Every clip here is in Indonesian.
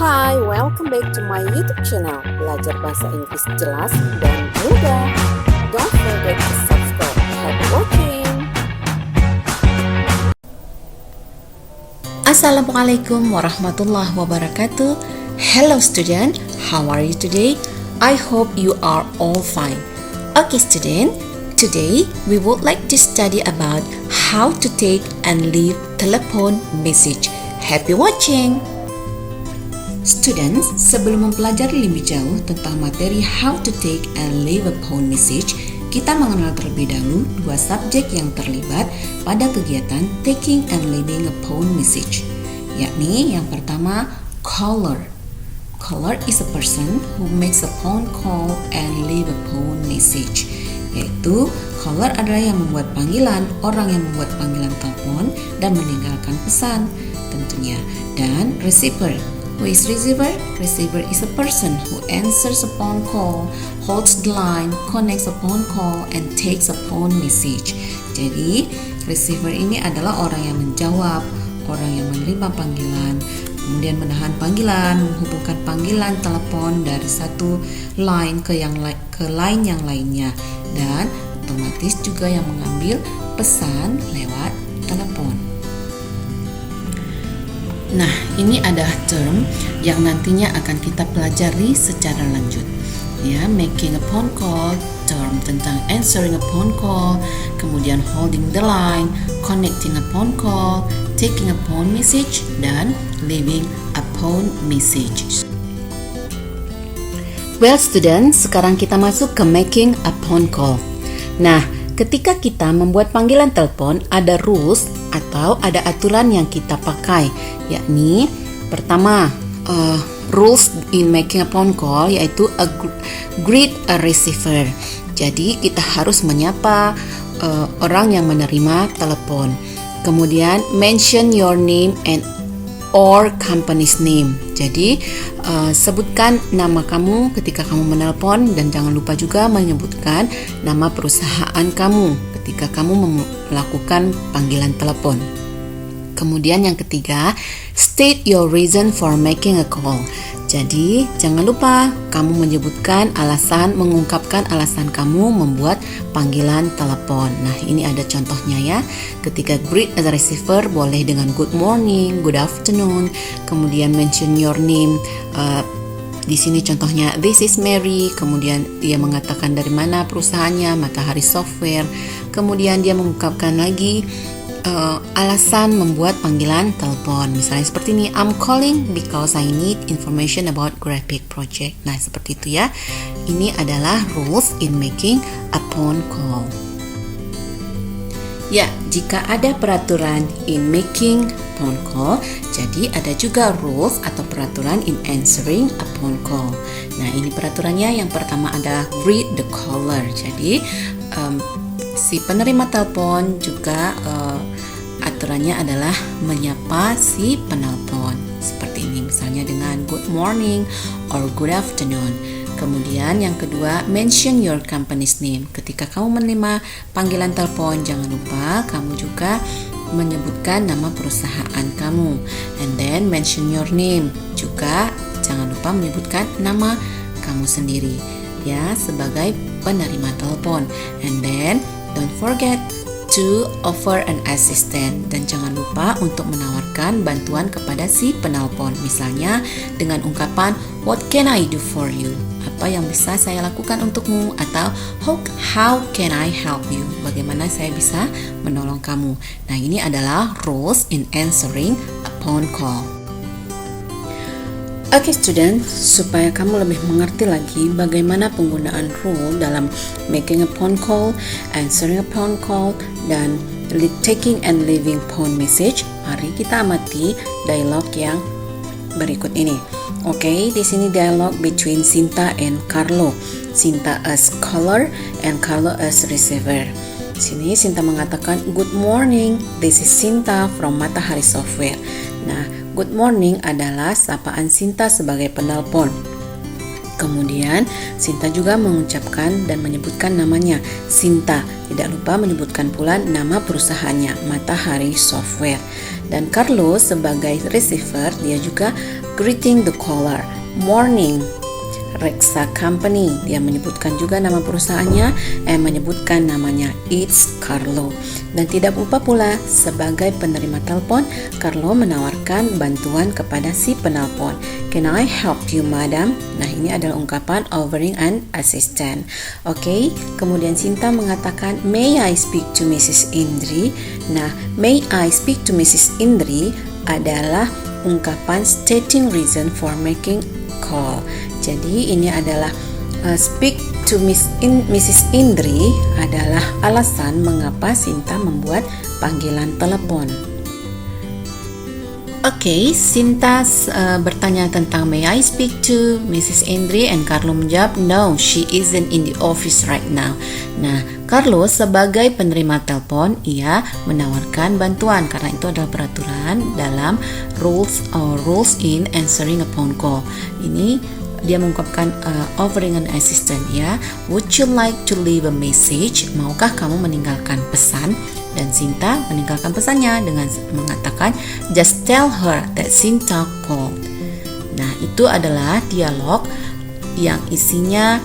Hi, welcome back to my YouTube channel. Belajar bahasa Inggris jelas dan mudah. Don't forget to subscribe. Happy watching. Assalamualaikum warahmatullahi wabarakatuh. Hello student, how are you today? I hope you are all fine. Okay student, today we would like to study about how to take and leave telephone message. Happy watching! Students, sebelum mempelajari lebih jauh tentang materi how to take and leave a phone message, kita mengenal terlebih dahulu dua subjek yang terlibat pada kegiatan taking and leaving a phone message, yakni yang pertama caller. Caller is a person who makes a phone call and leave a phone message. Yaitu caller adalah yang membuat panggilan, orang yang membuat panggilan telepon dan meninggalkan pesan tentunya. Dan receiver. Who is receiver? Receiver is a person who answers a phone call, holds the line, connects a phone call, and takes a phone message. Jadi, receiver ini adalah orang yang menjawab, orang yang menerima panggilan, kemudian menahan panggilan, menghubungkan panggilan telepon dari satu line ke line yang lainnya, dan otomatis juga yang mengambil pesan lewat telepon. Nah, ini adalah term yang nantinya akan kita pelajari secara lanjut. Ya, making a phone call, term tentang answering a phone call, kemudian holding the line, connecting a phone call, taking a phone message, dan leaving a phone message. Well, students, sekarang kita masuk ke making a phone call. Nah, ketika kita membuat panggilan telepon, ada rules atau ada aturan yang kita pakai, yakni pertama, rules in making a phone call yaitu greet a receiver. Jadi kita harus menyapa orang yang menerima telepon. Kemudian mention your name and or company's name. Jadi sebutkan nama kamu ketika kamu menelpon dan jangan lupa juga menyebutkan nama perusahaan kamu ketika kamu melakukan panggilan telepon. Kemudian yang ketiga, state your reason for making a call. Jadi jangan lupa kamu menyebutkan alasan, mengungkapkan alasan kamu membuat panggilan telepon. Nah, ini ada contohnya ya. Ketika greet as a receiver boleh dengan good morning, good afternoon, kemudian mention your name. Di sini contohnya this is Mary, kemudian dia mengatakan dari mana perusahaannya, Matahari Software. Kemudian dia mengungkapkan lagi alasan membuat panggilan telepon. Misalnya seperti ini, I'm calling because I need information about graphic project. Nah, seperti itu ya. Ini adalah rules in making a phone call. Ya, jika ada peraturan in making phone call, jadi ada juga rules atau peraturan in answering a phone call. Nah, ini peraturannya. Yang pertama adalah greet the caller. Jadi si penerima telepon juga aturannya adalah menyapa si penelpon seperti ini, misalnya dengan good morning or good afternoon. Kemudian yang kedua, mention your company's name. Ketika kamu menerima panggilan telepon, jangan lupa kamu juga menyebutkan nama perusahaan kamu. And then mention your name. Juga jangan lupa menyebutkan nama kamu sendiri ya sebagai penerima telepon. And then don't forget to offer an assistant, dan jangan lupa untuk menawarkan bantuan kepada si penelpon. Misalnya dengan ungkapan what can I do for you? Apa yang bisa saya lakukan untukmu? Atau how can I help you? Bagaimana saya bisa menolong kamu? Nah, ini adalah rules in answering a phone call. Oke student, supaya kamu lebih mengerti lagi bagaimana penggunaan rule dalam making a phone call, answering a phone call, dan taking and leaving phone message, mari kita amati dialog yang berikut ini. Oke, di sini dialog between Sinta and Carlo. Sinta as caller and Carlo as receiver. Sini Sinta mengatakan, good morning, this is Sinta from Matahari Software. Nah, good morning adalah sapaan Sinta sebagai penelpon. Kemudian Sinta juga mengucapkan dan menyebutkan namanya, Sinta. Tidak lupa menyebutkan pula nama perusahaannya, Matahari Software. Dan Carlo sebagai receiver, dia juga greeting the caller, morning, Rexa Company. Dia menyebutkan juga nama perusahaannya, menyebutkan namanya, it's Carlo. Dan tidak lupa pula sebagai penerima telepon, Carlo menawarkan bantuan kepada si penelpon. Can I help you, madam? Nah, ini adalah ungkapan offering an assistant. Oke, kemudian Sinta mengatakan, may I speak to Mrs. Indri? Nah, may I speak to Mrs. Indri adalah ungkapan stating reason for making call. Jadi ini adalah speak to Mrs. Indri adalah alasan mengapa Sinta membuat panggilan telepon. Oke, Sinta bertanya tentang may I speak to Mrs. Indri, and Carlo menjawab no, she isn't in the office right now. Nah, Carlo sebagai penerima telepon, ia menawarkan bantuan karena itu adalah peraturan dalam rules in answering a phone call. Ini dia mengungkapkan offering an assistant, ya. Would you like to leave a message? Maukah kamu meninggalkan pesan? Dan Sinta meninggalkan pesannya dengan mengatakan just tell her that Sinta called. Nah, itu adalah dialog yang isinya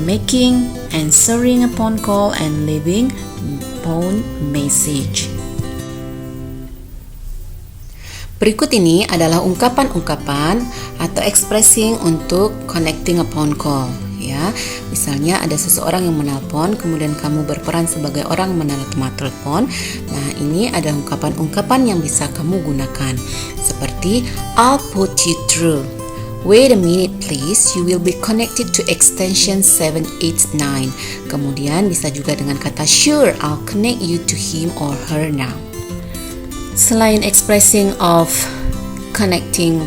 making, answering a phone call, and leaving phone message. Berikut ini adalah ungkapan-ungkapan atau expressing untuk connecting a phone call, ya. Misalnya ada seseorang yang menelpon, kemudian kamu berperan sebagai orang menerima telepon. Nah, ini adalah ungkapan-ungkapan yang bisa kamu gunakan. Seperti I'll put you through. Wait a minute please, you will be connected to extension 789. Kemudian bisa juga dengan kata sure, I'll connect you to him or her now. Selain expressing of connecting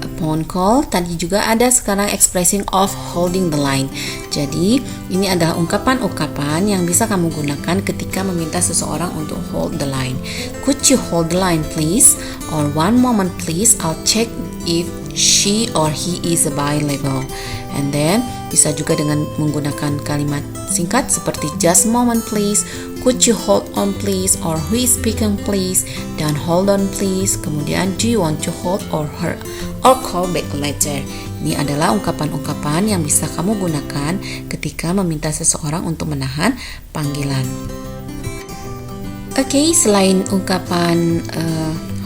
a phone call, tadi juga ada sekarang expressing of holding the line. Jadi, ini adalah ungkapan-ungkapan yang bisa kamu gunakan ketika meminta seseorang untuk hold the line. Could you hold the line please? Or one moment please, I'll check if she or he is available. And then, bisa juga dengan menggunakan kalimat singkat seperti just a moment please, could you hold on please, or who is speaking please, dan hold on please. Kemudian do you want to hold or her or call back later. Ini adalah ungkapan-ungkapan yang bisa kamu gunakan ketika meminta seseorang untuk menahan panggilan. Oke, selain ungkapan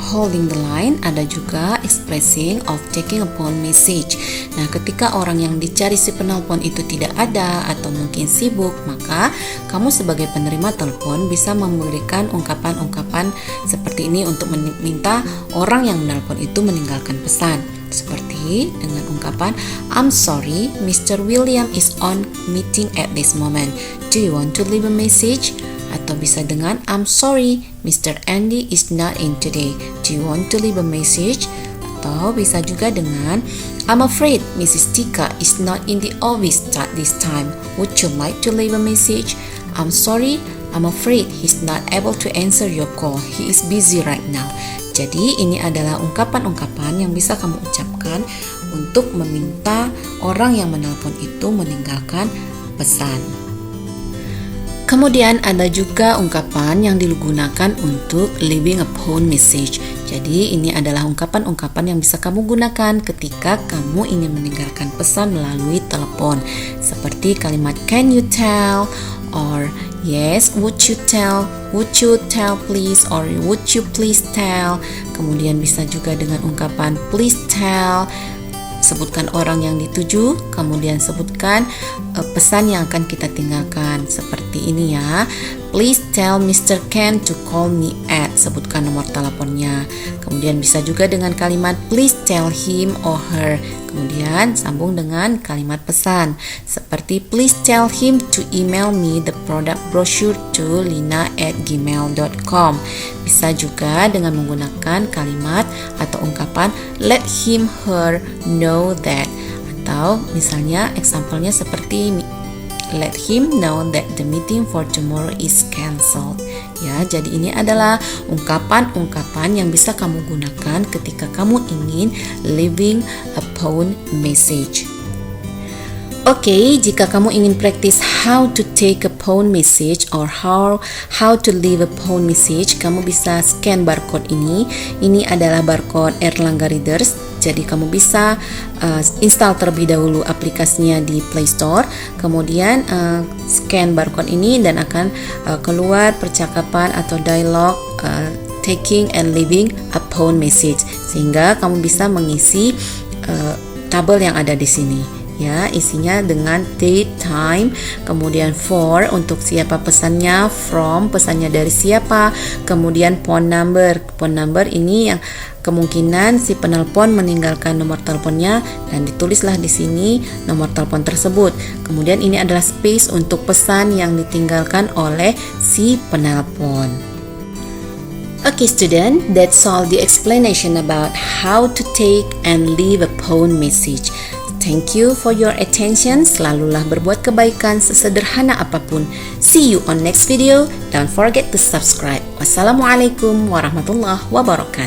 holding the line, ada juga expressing of taking a phone message. Nah, ketika orang yang dicari si penelpon itu tidak ada atau mungkin sibuk, maka kamu sebagai penerima telepon bisa memberikan ungkapan-ungkapan seperti ini untuk meminta orang yang menelpon itu meninggalkan pesan. Seperti dengan ungkapan I'm sorry, Mr. William is on meeting at this moment. Do you want to leave a message? Atau bisa dengan I'm sorry, Mr. Andy is not in today. Do you want to leave a message? Atau bisa juga dengan I'm afraid Mrs. Tika is not in the office at this time. Would you like to leave a message? I'm sorry, I'm afraid he's not able to answer your call. He is busy right now. Jadi ini adalah ungkapan-ungkapan yang bisa kamu ucapkan untuk meminta orang yang menelpon itu meninggalkan pesan. Kemudian ada juga ungkapan yang digunakan untuk leaving a phone message. Jadi ini adalah ungkapan-ungkapan yang bisa kamu gunakan ketika kamu ingin meninggalkan pesan melalui telepon. Seperti kalimat can you tell, or yes, would you tell please, or would you please tell. Kemudian bisa juga dengan ungkapan please tell, sebutkan orang yang dituju, kemudian sebutkan pesan yang akan kita tinggalkan. Seperti ini ya, please tell Mr. Ken to call me at, sebutkan nomor teleponnya. Kemudian bisa juga dengan kalimat please tell him or her, kemudian sambung dengan kalimat pesan seperti please tell him to email me the product brochure to lina@gmail.com. Bisa juga dengan menggunakan kalimat atau ungkapan let him her know that, atau misalnya example-nya seperti let him know that the meeting for tomorrow is cancelled. Ya, jadi ini adalah ungkapan-ungkapan yang bisa kamu gunakan ketika kamu ingin leaving a phone message. Oke, jika kamu ingin praktis how to take a phone message or how to leave a phone message, kamu bisa scan barcode ini. Ini adalah barcode Erlangga Readers. Jadi kamu bisa install terlebih dahulu aplikasinya di Play Store. Kemudian scan barcode ini dan akan keluar percakapan atau dialog taking and leaving a phone message. Sehingga kamu bisa mengisi tabel yang ada di sini. Ya, isinya dengan date, time, kemudian for untuk siapa pesannya, from pesannya dari siapa, kemudian phone number. Phone number ini yang kemungkinan si penelpon meninggalkan nomor teleponnya dan ditulislah di sini nomor telepon tersebut. Kemudian ini adalah space untuk pesan yang ditinggalkan oleh si penelpon. Okay student, that's all the explanation about how to take and leave a phone message. Thank you for your attention. Selalulah berbuat kebaikan sesederhana apapun. See you on next video. Don't forget to subscribe. Wassalamualaikum warahmatullahi wabarakatuh.